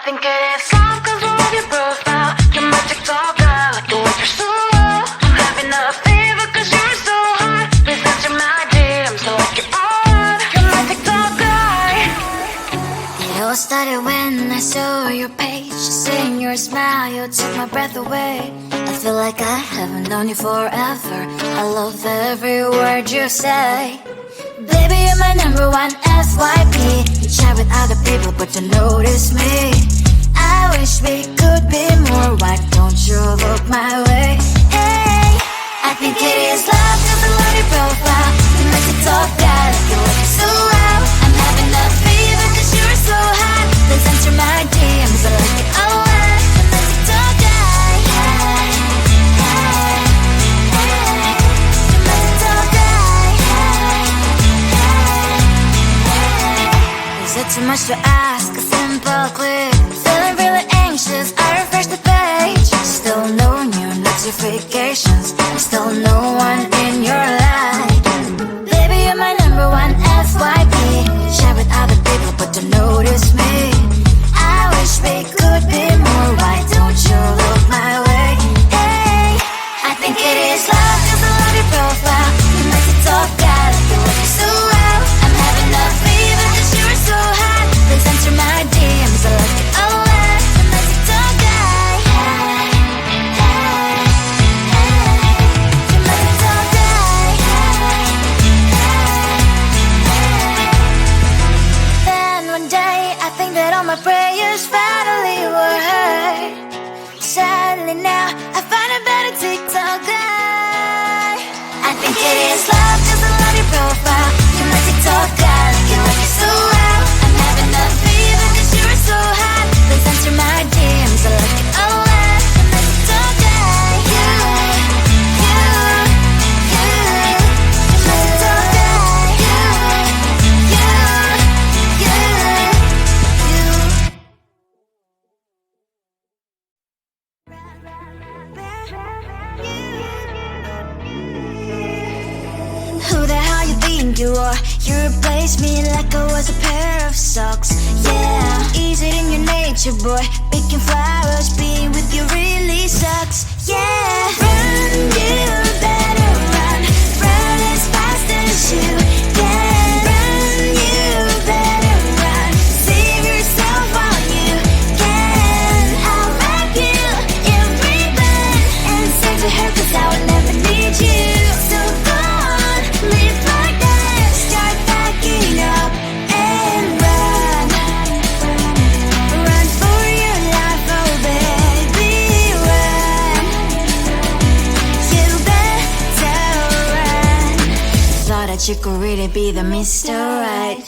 think it is love cause I love your profile. You're my TikTok girl, like the way you're so low. I'm having a fever cause you're so hot. Please answer my DMs so I can on. You're my TikTok guy. It all started when I saw your page. Seeing your smile, you took my breath away. I feel like I haven't known you forever. I love every word you say. Baby, you're my number one FYP. You chat with other people but don't notice me. I wish we could be more. Why don't you look my way? Hey, I think it is love cause I love your profile. You make it talk that you look so well. I'm having a fever cause you're so hot. Please answer my DMs, I like it a lot. You make it talk that. Hey, hey, hey. You make it talk that. Is it too much to ask? A simple click. Feeling really anxious, I refresh the page. Still no new notifications. Still no one in your life. Baby, you're my number one FYP. Chat with other people but don't notice me. I wish we could be more. Why don't you look my way? Hey, I think it is love cause I love your profile. You make it talk that you look so well. I'm having a fever cause you're so hot. Please answer my DMs, I like it a lot. You make it talk that. Hey, hey, hey. You make it talk that. Hey, hey, hey. Then one day I think that all my prayers finally were heard. Sadly now I find a better TikTok guy. I think it is love cause I love your profile. You make it talk guy, you like it so well. I'm having a fever cause you're so hot. Please answer my DMs, I like it a lot. You make it talk guy. You make it talk guy. Who the hell you think you are? You replaced me like I was a pair of socks. Yeah, is it in your nature, boy? Picking flowers, being with you really sucks. Yeah, run, you better run. Run as fast as you can. Run, you better run. Save yourself while you can. I'll wrap you in ribbon and send to her cause I will never need you. So go on, live like that. Start backing up and run. Run for your life, oh baby, run. You better run. Thought that you could really be the Mr. Right.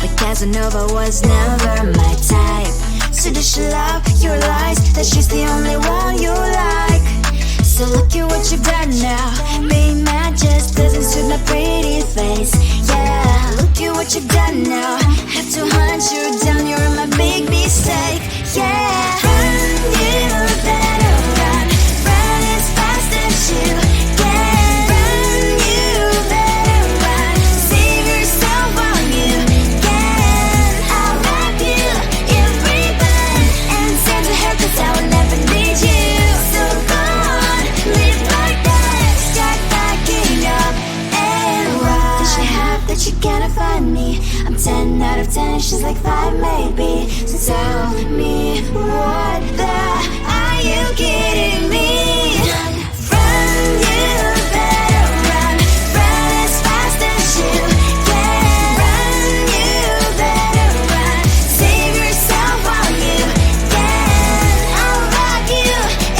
But Casanova was never my type. So does she love your lies? That she's the only one you like. So look at what you've done now. Being mad just doesn't suit my pretty face. Yeah, look at what you've done now. Have to hunt you down, you're my big mistake. Yeah, run, you better run. Run as fast as you can. Run, you better run. Save yourself while you can. I'll wrap you in ribbon and send to her cause I will never need you. So go on, live like that. Start backing up and run. Does she have that you cannot find me? I'm 10 out of 10, she's like 5 maybe. So tell me, what the are you kidding me? Run, you better run. Run as fast as you can. Run, you better run. Save yourself while you can. I'll rock you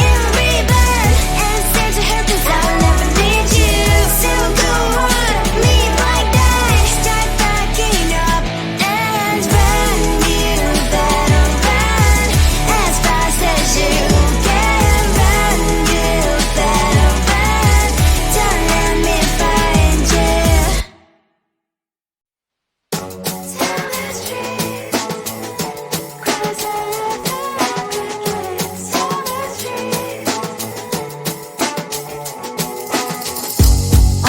in ribbon and send to her cause I will never need you. So go on, live like that. Start backing up and run. You better run as fast as you can. Run, you better run. Don't let me find you. Tell the truth, 'cause I love you. Tell the truth.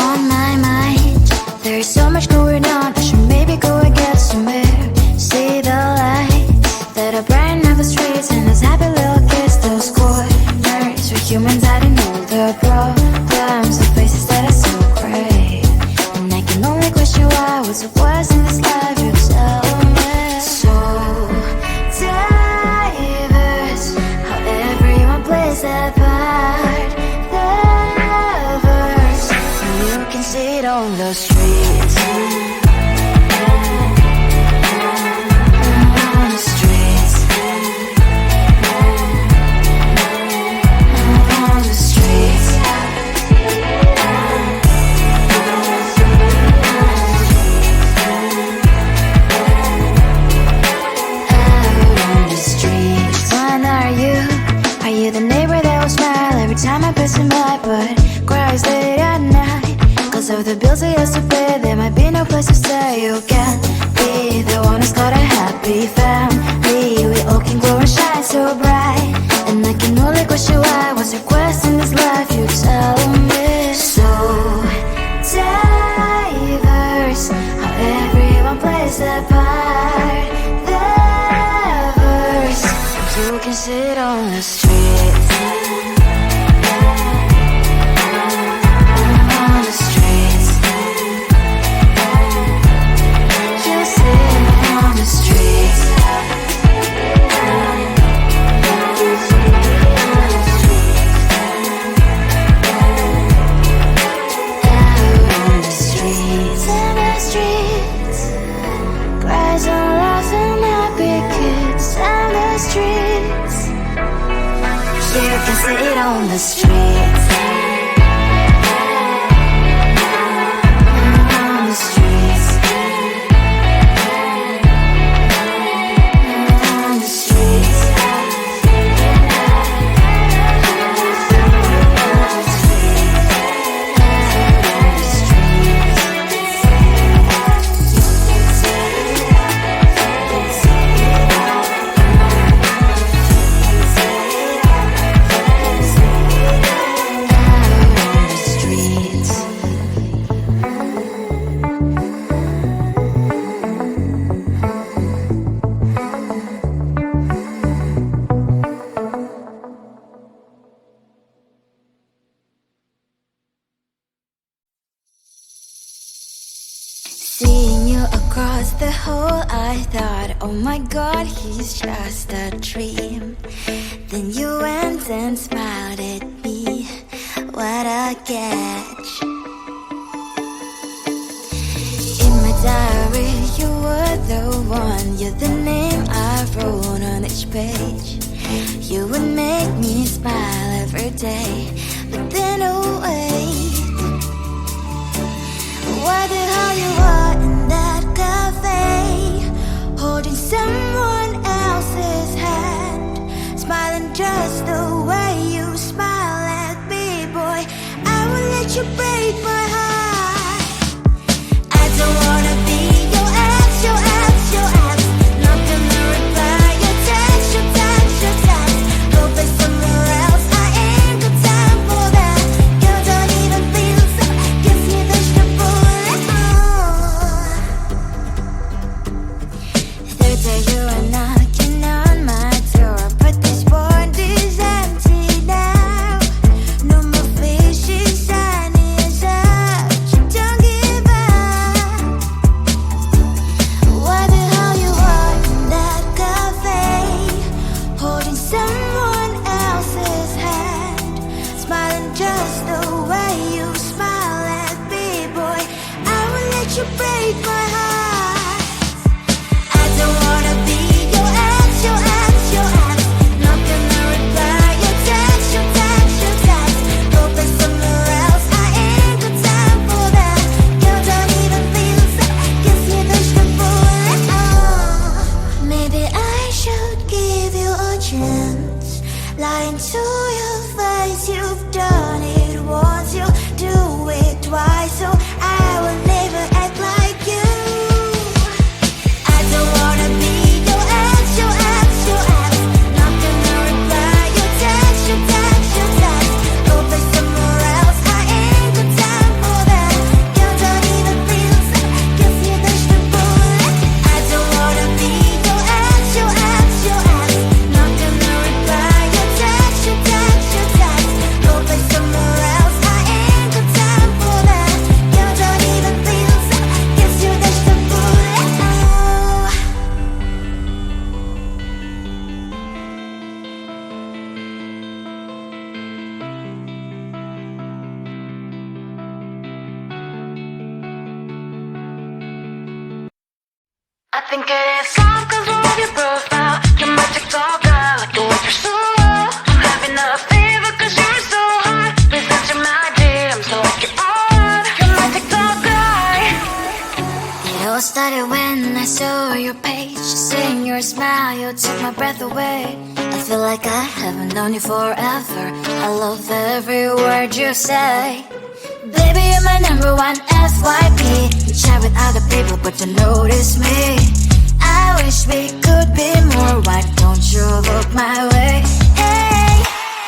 On my mind, there's so much going on. I should maybe go and get somewhere. See the light that are bright enough as was it was in this life you tell me. So diverse, how everyone plays their part. Diverse, you can see it on the streets. On the streets. On the streets. The neighbor that will smile every time I pass him by, but cries late at night. Cause of the bills I used to pay, there might be no place to stay. You can be the one who's got a happy family. We all can glow and shine so bright. And I can only question why. What's your quest in this life? You tell me. So diverse, how everyone plays their part. Diverse, you can sit on the street. On the streets. You sit on the streets. On the streets. On the streets. Cries and laughs and happy kids. On the streets. You can sit on the streets. On the streets. On the streets. Seeing you across the hall, I thought, oh my god, he's just a dream. Then you went and smiled at me. What a catch. In my diary, you were the one. You're the name I wrote on each page. You would make me smile every day. But then, oh wait, what the hell you are in that cafe, holding someone else's hand, smiling just the way you smile at me, boy. I will let you break my heart. I don't wanna be your ex, your ex, your ex. Not gonna reply your text, your text, your text. Go play somewhere else, I ain't got time for that. You don't even feel so, gives me vegetable. Third day you are knocking on my door, but this board is empty now. No more fishes, sun is up. You don't give up. think it is love cause we're on your profile. You're my TikToker, like the way you're so low. I'm having a fever cause you're so hot. Please answer my DMs like you're on. You're my TikTok guy. It all started when I saw your page. Seeing your smile, you took my breath away. I feel like I haven't known you forever. I love every word you say. Baby, you're my number one FYP. You chat with other people but don't notice me. I wish we could be more. Why don't you look my way? Hey,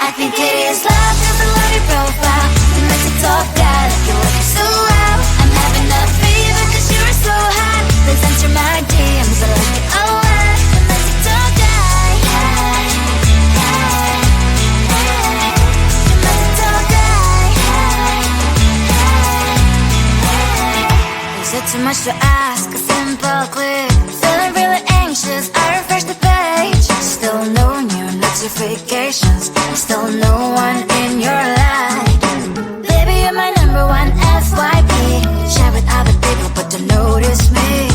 I think it is love cause I love your profile. You're my TikTok guy, like you look so well. I'm having a fever cause you're so hot. Please answer my DMs, I like it a lot. You're my TikTok guy. Hey, hey, hey. You're my TikTok guy. Hey, hey, hey. Is it too much to ask? A simple click. Feeling really anxious, I refresh the page. Still no new notifications. Still no one in your life. Baby, you're my number one FYP. Chat with other people but don't notice me.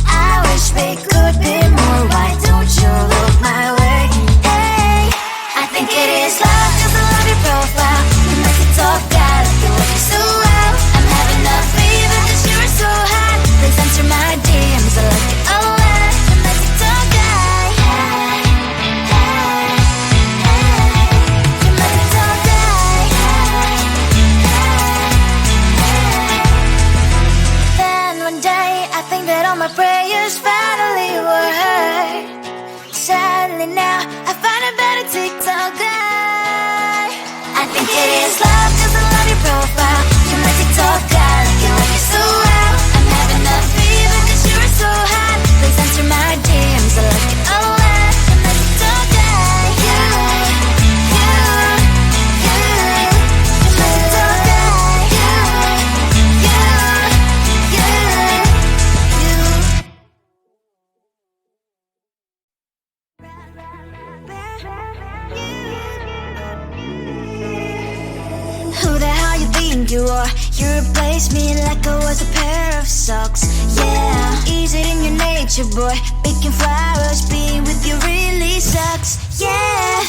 I wish we could be more. Why don't you look my way? Hey, I think it is love cause I love your profile. You're my TikTok guy, like you look so well. I'm having a fever cause you're so hot. Please answer my DMs, I like it a lot. You're my TikTok guy. Hey, hey, hey. You're my TikTok guy. Hey, hey, hey. Then one day I think that all my prayers finally were heard. Sadly now I find a better TikTok guy. I think it is love cause I love your profile. You're my TikTok guy, like you look so well. I'm having a fever cause you're so hot. Please answer my DMs, I like it a lot. You're my TikTok guy. You, you, you. You're my TikTok guy. Who the hell you think you are? You replaced me like I was a pair of socks. Yeah, is it in your nature, boy? Picking flowers, being with you really sucks. Yeah,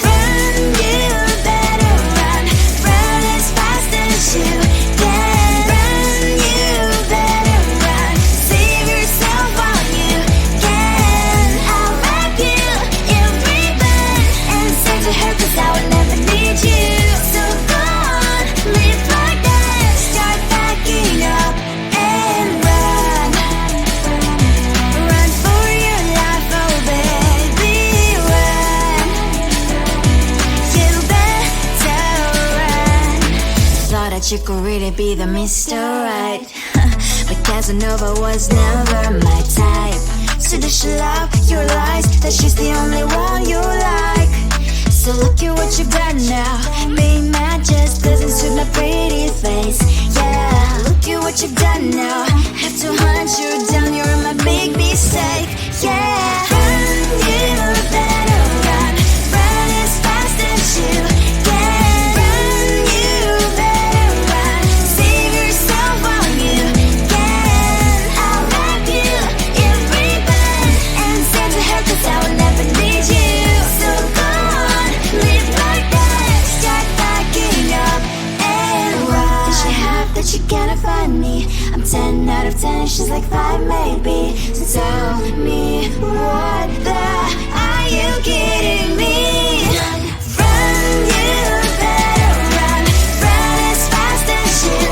run, you better run. Run as fast as you can. Run, you better run. Save yourself while you can. I'll wrap you in ribbon and send to her cause I will never need you. So go on, live like that. Start backing up and run. Run for your life, oh baby, run. You better run. Thought that you could really be the Mr. Right. But Casanova was never my type. So does she love your lies? That she's the only one you like. So look at what you've done now. Being mad just doesn't suit my pretty face. Yeah, look at what you've done now. Have to hunt you down, you're my big mistake. Yeah, run, you better run. Run as fast as you can. Run, you better run. Save yourself while you can. I'll wrap you in ribbon and send to her cause I will never need you. So go on, live like that. Start backing up and run. Does she have that she cannot find me? I'm 10 out of 10, she's like 5 maybe. So tell me, what the are you kidding me? Run, you better run. Run as fast as you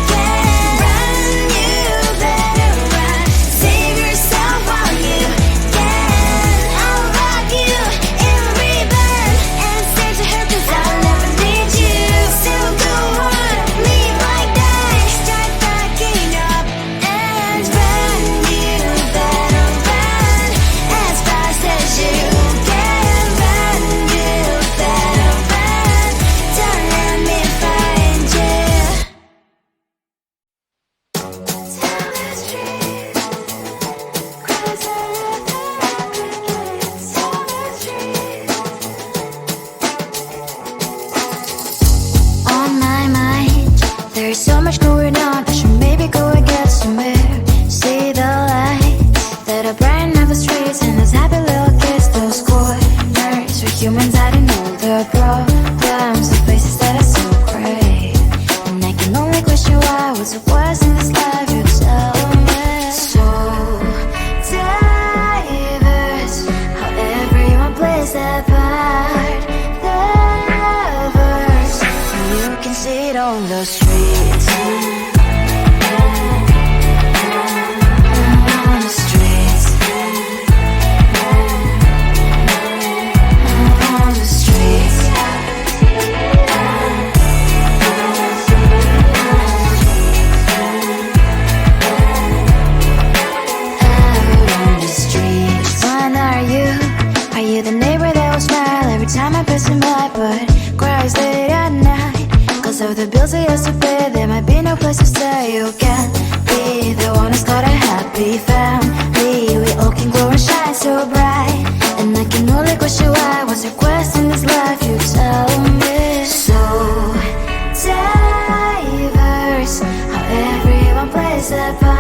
can. Run, you better run. Save yourself while you can. I'll rock you in ribbon and send to her cause I'll never need you. So go on, live like that. Start backing up and run. You better run as fast as you can. Run, you better run. Don't let me find you. Tell the truth, 'cause I love everything. Tell the truth. On my mind, there's so much going on. I should maybe go and get some air. See the light that are bright, never what's the worst in this life, you tell me. So diverse, how everyone plays their part. Diverse, you can see it on the streets. On the streets. On the streets. Are you the neighbor that will smile every time I pass him by, but cries late at night? Cause of the bills he has to pay, there might be no place to stay. You can't be the one who's got a happy family. We all can glow and shine so bright, and I can only question why. What's your quest in this life, you tell me. So diverse, how everyone plays their part.